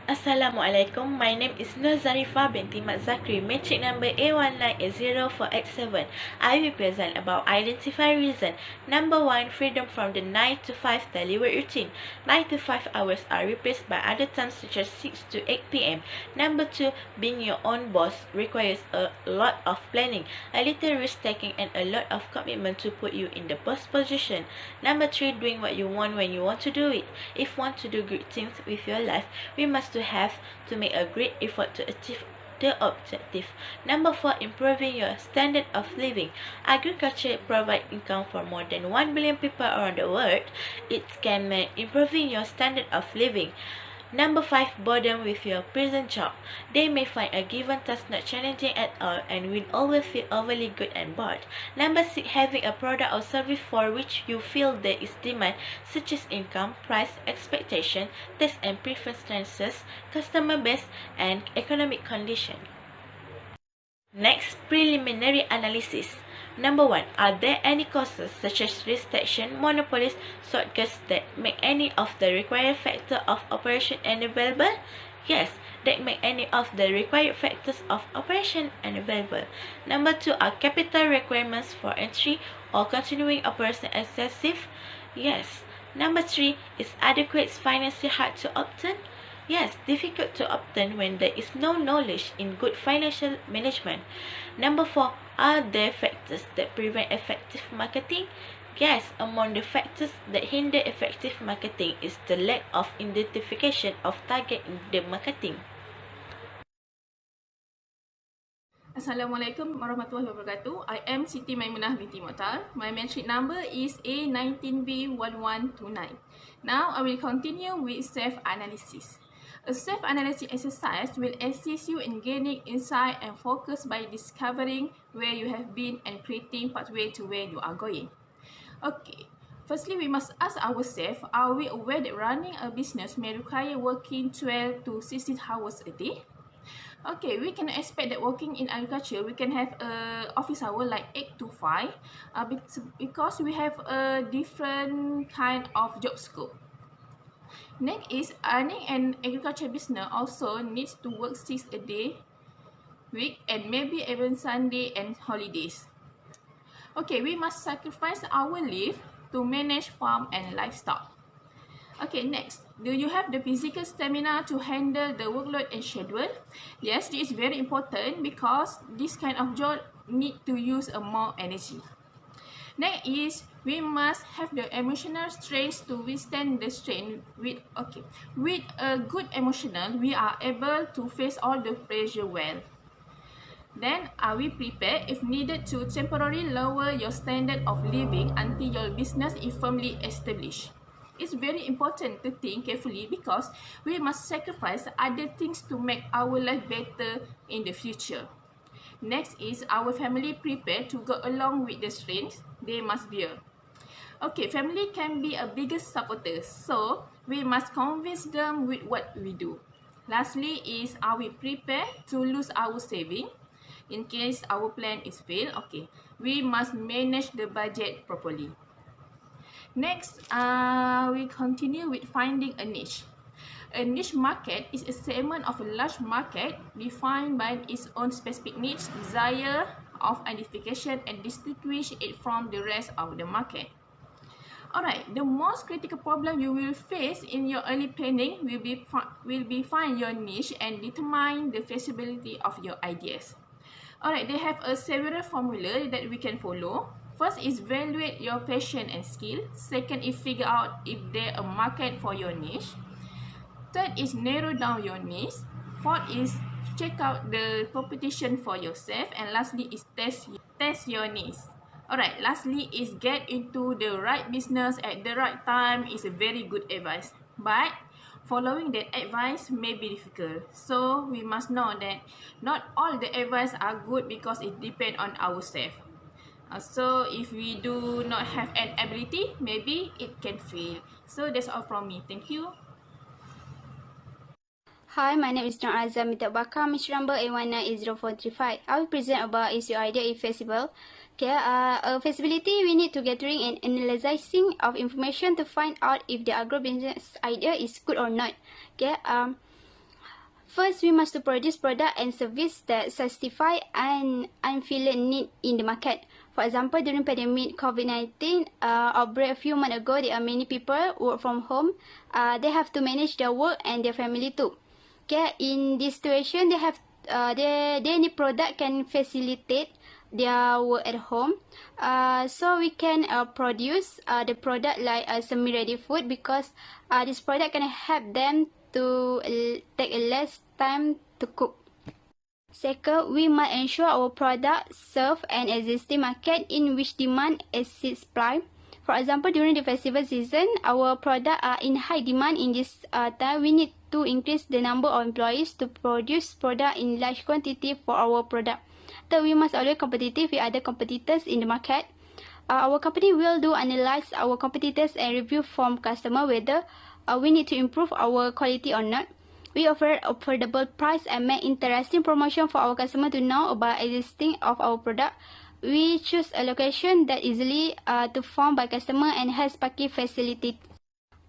Assalamualaikum. My name is NORZARIFAH binti ZAKRI. Matric number A19804X7. I will present about identify reason. Number 1, freedom from the 9 to 5 daily work routine. 9 to 5 hours are replaced by other times such as 6 to 8 p.m. Number 2, being your own boss requires a lot of planning, a little risk taking, and a lot of commitment to put you in the boss position. Number 3, doing what you want when you want to do it. If you want to do great things with your life, we must have to make a great effort to achieve the objective. Number 4, improving your standard of living. Agriculture provides income for more than 1 billion people around the world. It can make improving your standard of living. Number 5, boredom with your present job. They may find a given task not challenging at all and will always feel overly good and bored. Number 6, having a product or service for which you feel there is demand, such as income, price, expectation, taste and preferences, customer base, and economic condition. Next, preliminary analysis. Number 1, are there any causes such as restriction, monopolies, shortcuts that make any of the required factors of operation unavailable? Yes, that make any of the required factors of operation unavailable. Number 2, are capital requirements for entry or continuing operation excessive? Yes. Number 3, is adequate financing hard to obtain? Yes, difficult to obtain when there is no knowledge in good financial management. Number 4, are there factors that prevent effective marketing? Yes, among the factors that hinder effective marketing is the lack of identification of target in the marketing. Assalamualaikum warahmatullahi wabarakatuh. I am Siti Maimunah binti MOKHTAR. My matric number is A19B1129. Now I will continue with self-analysis. A self-analysis exercise will assist you in gaining insight and focus by discovering where you have been and creating pathway to where you are going. Okay. Firstly, we must ask ourselves, are we aware that running a business may require working 12 to 16 hours a day? Okay, we can expect that working in agriculture, we can have office hour like 8 to 5 because we have a different kind of job scope. Next is earning an agriculture business also needs to work 6 a day week and maybe even Sunday and holidays. Okay, we must sacrifice our leave to manage farm and livestock. Okay, next. Do you have the physical stamina to handle the workload and schedule? Yes, this is very important because this kind of job need to use more energy. Next is we must have the emotional strength to withstand the strain. With a good emotional, we are able to face all the pressure well. Then, are we prepared if needed to temporarily lower your standard of living until your business is firmly established? It's very important to think carefully because we must sacrifice other things to make our life better in the future. Next is our family prepared to go along with the strains they must bear. Okay, family can be a biggest supporter, so we must convince them with what we do. Lastly is, are we prepared to lose our saving in case our plan is failed? Okay, we must manage the budget properly. Next, we continue with finding a niche. A niche market is a segment of a large market defined by its own specific needs, desire of identification, and distinguish it from the rest of the market. Alright, the most critical problem you will face in your early planning will be find your niche and determine the feasibility of your ideas. Alright, they have a several formula that we can follow. First is evaluate your passion and skill. Second is figure out if there a market for your niche. Third is narrow down your niche. Fourth is check out the competition for yourself. And lastly is test your niche. Alright, lastly is get into the right business at the right time is a very good advice. But following that advice may be difficult. So we must know that not all the advice are good because it depends on ourselves. So if we do not have an ability, maybe it can fail. So that's all from me. Thank you. Hi, my name is NORAZEAN with BAKAR, matric number A198045. I will present about is your idea if feasible. Okay, feasibility, we need to gathering and analyzing of information to find out if the agribusiness idea is good or not. Okay, First, we must to produce product and service that satisfy an unfilled need in the market. For example, during pandemic COVID-19 outbreak a few months ago, there are many people work from home. They have to manage their work and their family too. Okay, in this situation, they need product can facilitate their work at home. So we can produce the product like semi-ready food, because this product can help them to take less time to cook. Second, we must ensure our product serve an existing market in which demand exceeds supply. For example, during the festival season, our product are in high demand. In this time, we need to increase the number of employees to produce product in large quantity for our product. Third, we must always competitive with other competitors in the market. Our company will analyze our competitors and review from customer whether we need to improve our quality or not. We offer affordable price and make interesting promotion for our customer to know about existing of our product. We choose a location that easily to found by customer and has parking facility.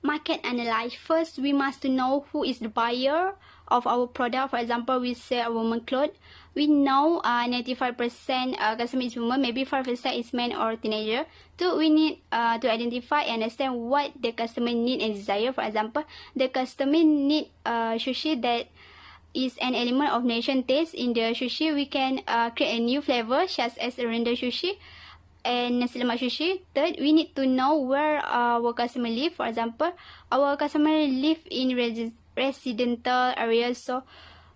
Market analyze. First, we must know who is the buyer of our product. For example, we sell women clothes. We know 95% customer is woman, maybe 5% is man or teenager. Two, we need to identify and understand what the customer need and desire. For example, the customer need sushi that is an element of nation taste. In the sushi, we can create a new flavor such as render sushi and nasi lemak sushi. Third, we need to know where our customer live. For example, our customer live in residential areas, so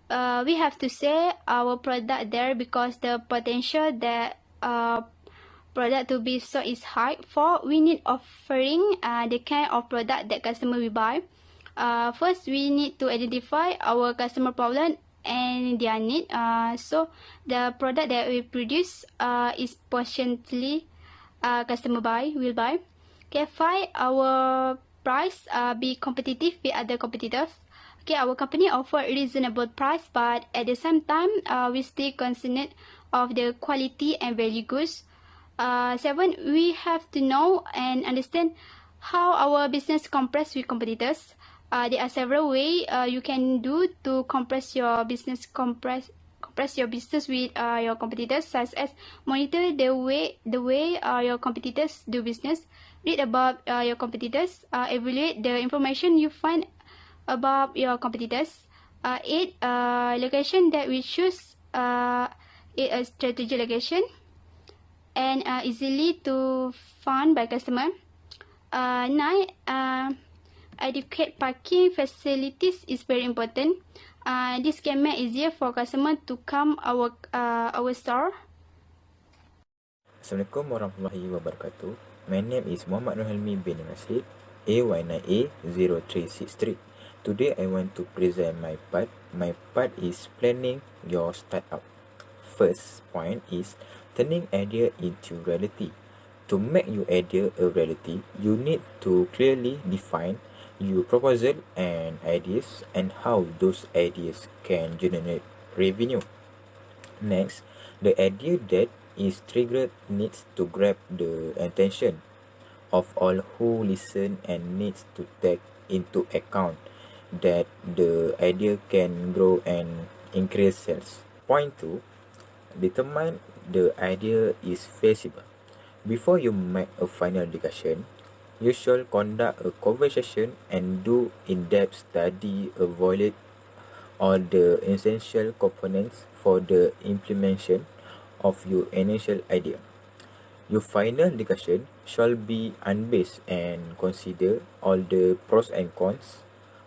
we have to sell our product there because the potential that product to be sold is high. Four, we need offering the kind of product that customer will buy. First, we need to identify our customer problem and their need. So the product that we produce is potentially customer will buy. Okay, five, our price be competitive with other competitors. Okay, our company offer reasonable price, but at the same time, we still concerned of the quality and value goods. Seven, we have to know and understand how our business compares with competitors. There are several ways you can do to compress your business with your competitors, such as monitor the way your competitors do business, read about your competitors, evaluate the information you find about your competitors. Eight, location that we choose a strategic location and easily to found by customer. Nine, adequate parking facilities is very important. This can make easier for customer to come our store. Assalamualaikum warahmatullahi wabarakatuh. My name is Muhammad NURHELMI bin NORASID, AY9A0363. Today I want to present my part. My part is planning your startup. First point is turning idea into reality. To make your idea a reality, you need to clearly define your proposal and ideas and how those ideas can generate revenue. Next, the idea that is triggered needs to grab the attention of all who listen and needs to take into account that the idea can grow and increase sales. Point 2, determine the idea is feasible. Before you make a final decision, you should conduct a conversation and do in-depth study, evaluate all the essential components for the implementation of your initial idea. Your final decision shall be unbiased and consider all the pros and cons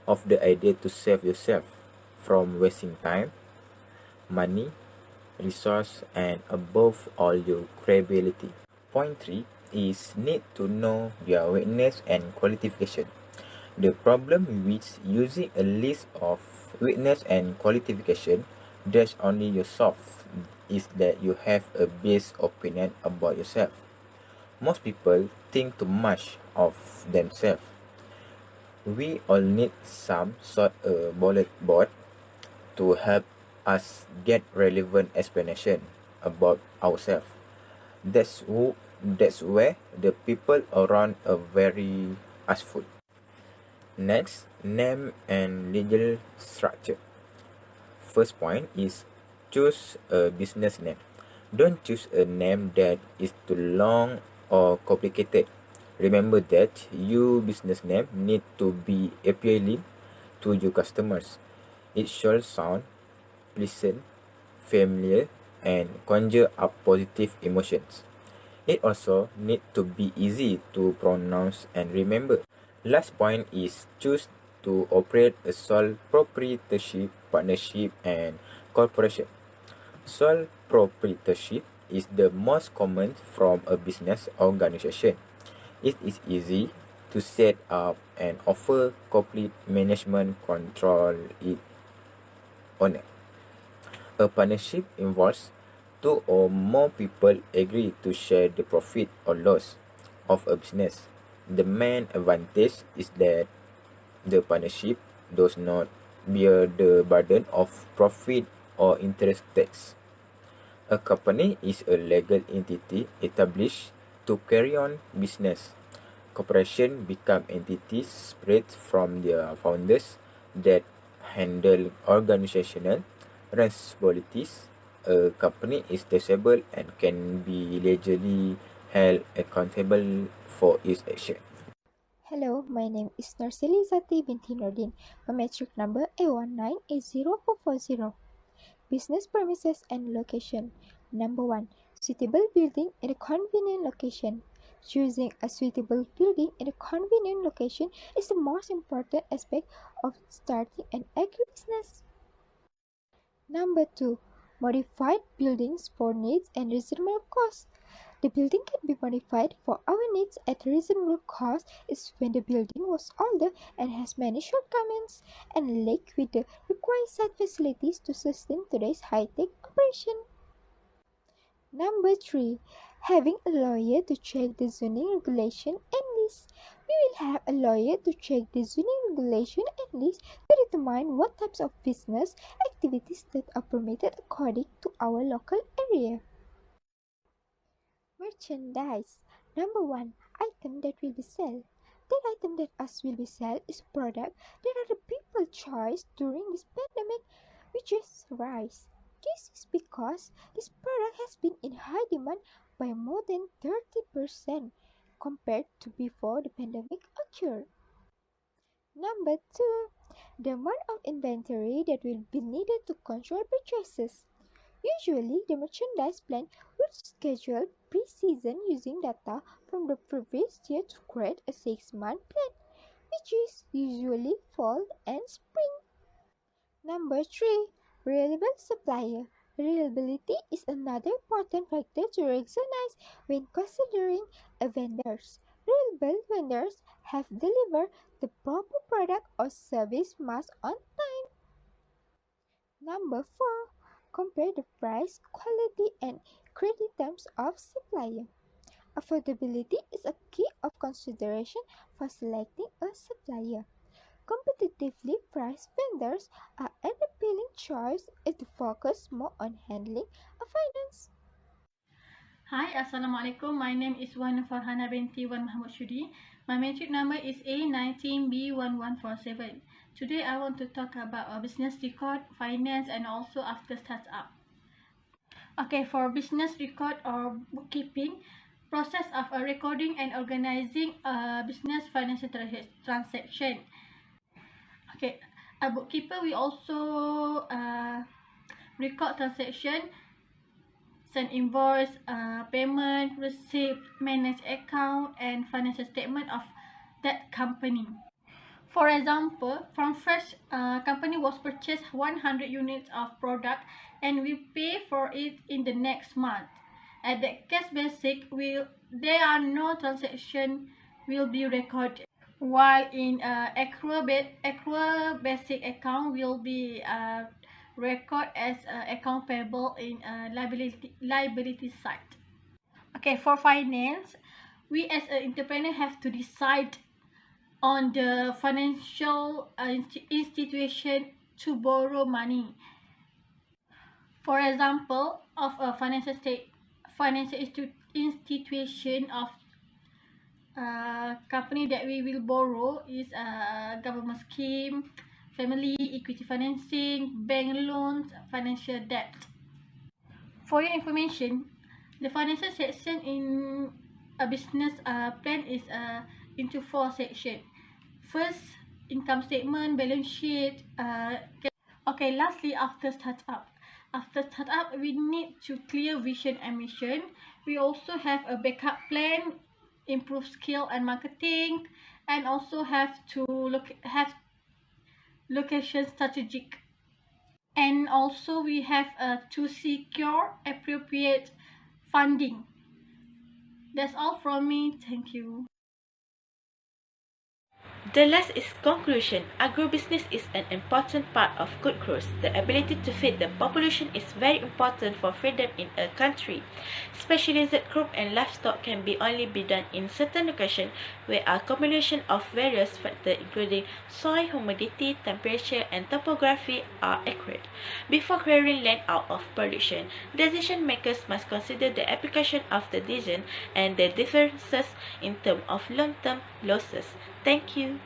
of the idea to save yourself from wasting time, money, resource, and above all your credibility. Point 3 is need to know your weakness and qualification. The problem with using a list of weakness and qualification that's only yourself is that you have a biased opinion about yourself. Most people think too much of themselves. We all need some sort of bullet board to help us get relevant explanation about ourselves. That's where the people around are very useful. Next, name and legal structure. first point is choose a business name. Don't choose a name that is too long or complicated. Remember that your business name need to be appealing to your customers. It should sound pleasant, familiar, and conjure up positive emotions. It also need to be easy to pronounce and remember. Last point is choose to operate a sole proprietorship, partnership, and corporation. Sole proprietorship is the most common from a business organization. It is easy to set up and offer complete management control it owner. A partnership involves two or more people agree to share the profit or loss of a business. The main advantage is that the partnership does not bear the burden of profit or interest tax. A company is a legal entity established to carry on business. Corporations become entities separate from their founders that handle organizational responsibilities. A company is taxable and can be legally held accountable for its action. Hello, my name is IZZATY binti NORDIN. My matric number A19804440. Business premises and location. Number 1. Suitable building in a convenient location. Choosing a suitable building in a convenient location is the most important aspect of starting an agribusiness. Number 2. Modified buildings for needs and reasonable cost. The building can be modified for our needs at reasonable cost is when the building was older and has many shortcomings and lacked with the required site facilities to sustain today's high-tech operation. Number 3. Having a lawyer to check the zoning regulation and list. We will have a lawyer to check the zoning regulation and list to determine what types of business activities that are permitted according to our local area. Merchandise. Number 1. Item that will be sold. That item that us will be sold is product that other people choice during this pandemic, which is rice. This is because this product has been in high demand by more than 30% compared to before the pandemic occurred. Number 2. The amount of inventory that will be needed to control purchases. Usually, the merchandise plan will schedule pre-season using data from the previous year to create a 6-month plan, which is usually fall and spring. Number 3. Reliable supplier. Reliability is another important factor to recognize when considering a vendors. Reliable vendors have delivered the proper product or service mass on time. Number 4. Compare the price, quality, and credit terms of supplier. Affordability is a key of consideration for selecting a supplier. Competitively priced vendors are an appealing choice if they focus more on handling a finance. Hi, Assalamualaikum. My name is FARHANA binti W.MAHAMUD SHUDI. My matric number is A19B1147. Today I want to talk about business record, finance, and also after startup. Okay, for business record or bookkeeping, process of recording and organizing a business financial transaction. Okay, a bookkeeper will also record transaction, send invoice, payment, receipt, manage account, and financial statement of that company. For example, from first company was purchased 100 units of product and we pay for it in the next month. At the cash basic, there are no transaction will be recorded. While in accrual basic account will be record as account payable in liability side. Okay, for finance, we as an entrepreneur have to decide on the financial institution to borrow money. For example, of a financial institution of company that we will borrow is a government scheme, family, equity financing, bank loans, financial debt. For your information, the financial section in a business plan is into 4 sections. First, income statement, balance sheet. Okay, lastly, after startup. After startup, we need to clear vision and mission. We also have a backup plan, improve skill and marketing, and also have to have location strategic. And also we have to secure appropriate funding. That's all from me. Thank you. The last is conclusion. Agribusiness is an important part of good growth. The ability to feed the population is very important for freedom in a country. Specialized crop and livestock can only be done in certain locations where a combination of various factors including soil, humidity, temperature, and topography are accurate. Before clearing land out of production, decision makers must consider the application of the decision and the differences in terms of long-term losses. Thank you.